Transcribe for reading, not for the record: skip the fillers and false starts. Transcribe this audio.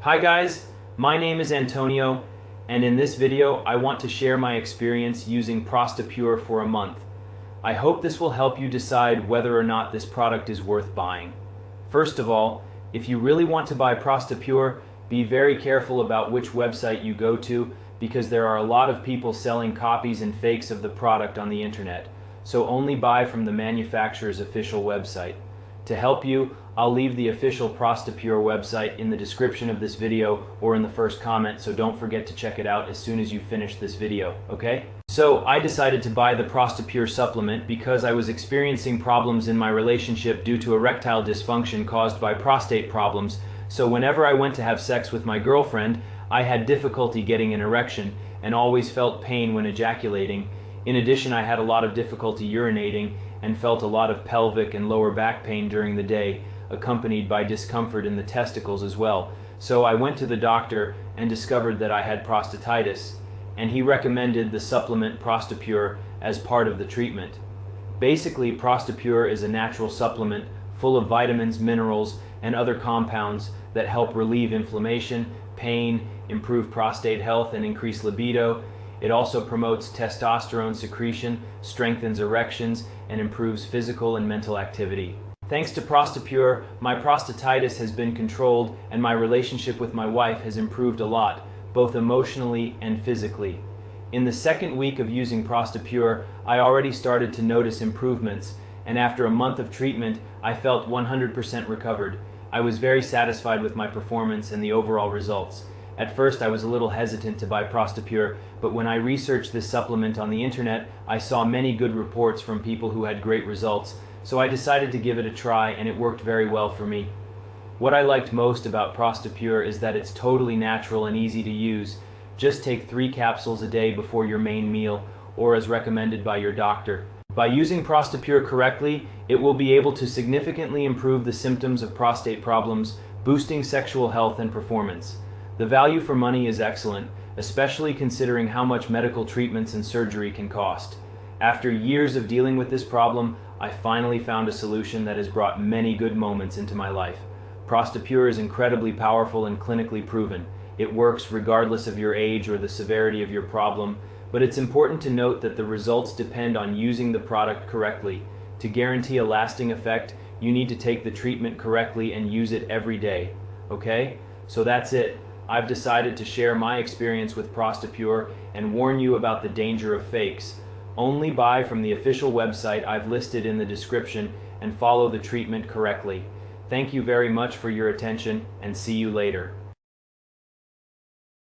Hi guys, my name is Antonio, and in this video I want to share my experience using ProstaPure for a month. I hope this will help you decide whether or not this product is worth buying. First of all, if you really want to buy ProstaPure, be very careful about which website you go to, because there are a lot of people selling copies and fakes of the product on the internet, so only buy from the manufacturer's official website. To help you, I'll leave the official ProstaPure website in the description of this video or in the first comment, so don't forget to check it out as soon as you finish this video, okay? So I decided to buy the ProstaPure supplement because I was experiencing problems in my relationship due to erectile dysfunction caused by prostate problems, so whenever I went to have sex with my girlfriend, I had difficulty getting an erection and always felt pain when ejaculating. In addition, I had a lot of difficulty urinating and felt a lot of pelvic and lower back pain during the day, accompanied by discomfort in the testicles as well. So I went to the doctor and discovered that I had prostatitis, and he recommended the supplement ProstaPure as part of the treatment. Basically, ProstaPure is a natural supplement full of vitamins, minerals, and other compounds that help relieve inflammation, pain, improve prostate health, and increase libido. It also promotes testosterone secretion, strengthens erections, and improves physical and mental activity. Thanks to ProstaPure, my prostatitis has been controlled and my relationship with my wife has improved a lot, both emotionally and physically. In the second week of using ProstaPure, I already started to notice improvements, and after a month of treatment, I felt 100% recovered. I was very satisfied with my performance and the overall results. At first, I was a little hesitant to buy ProstaPure, but when I researched this supplement on the internet, I saw many good reports from people who had great results, so I decided to give it a try, and it worked very well for me. What I liked most about ProstaPure is that it's totally natural and easy to use. Just take 3 capsules a day before your main meal, or as recommended by your doctor. By using ProstaPure correctly, it will be able to significantly improve the symptoms of prostate problems, boosting sexual health and performance. The value for money is excellent, especially considering how much medical treatments and surgery can cost. After years of dealing with this problem, I finally found a solution that has brought many good moments into my life. ProstaPure is incredibly powerful and clinically proven. It works regardless of your age or the severity of your problem, but it's important to note that the results depend on using the product correctly. To guarantee a lasting effect, you need to take the treatment correctly and use it every day. Okay? So that's it. I've decided to share my experience with ProstaPure and warn you about the danger of fakes. Only buy from the official website I've listed in the description and follow the treatment correctly. Thank you very much for your attention, and see you later.